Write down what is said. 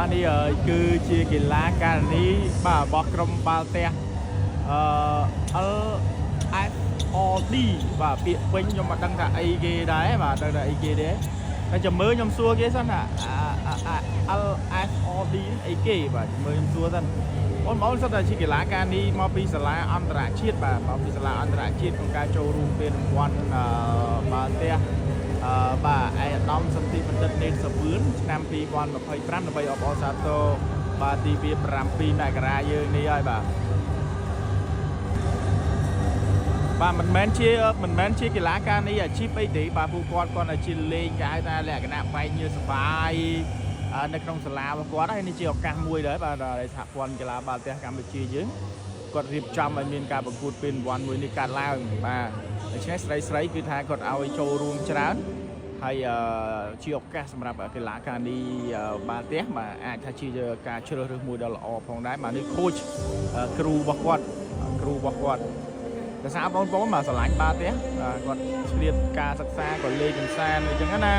បាទនេះគឺជាកីឡាករនេះបាទរបស់ក្រុមបាល់ទះLFOD បាទពាក្យពេញខ្ញុំមិនដឹងថាអីគេដែរបាទដឹងថាអីគេទេតែចាំមើលខ្ញុំសួរគេសិនថា LFOD អីគេបាទមើលខ្ញុំសួរសិនបងប្អូនសិតតែជាកីឡាករនេះមកពីសាលាអន្តរជាតិបាទមកពីសាលាអន្តរជាតិក្នុងការចូលរួមពានរង្វាន់បាល់ទះបាទឯកឧត្តមសន្តិបណ្ឌិតនេតសវឿនឆ្នាំ2025ដើម្បីអបអរសាទរបាទទីវា7មករាយើងនេះហើយបាទមិនមែនជាកីឡាករនេះអាជីពអីទេបាទពួកគាត់តែជាលេងគេហៅថាលក្ខណៈបែកញើសបាយនៅក្នុងសាលារបស់គាត់ហើយនេះជាឱកាសមួយដែរបាទដែលសហព័ន្ធកីឡាបាល់ទះកម្ពុជាយើងគាត់រៀបចំឲ្យមានការប្រកួតពានរង្វាន់មួយនេះកើតឡើងបាទដូច្នេះស្រីគឺថាគាត់ឲ្យចូលរួមច្រើនហើយជាឱកាសសម្រាប់កីឡាករនេះបាល់ទះបាទអាចថាជាការជ្រើសរើសមួយដ៏ល្អផងដែរបាទនេះខូចគ្រូរបស់គាត់ភាសាបងប្អូនបាទឆ្លាញ់បាល់ទះគាត់ឆ្លៀតការសិក្សាក៏លេងកម្សាន្តអញ្ចឹងណា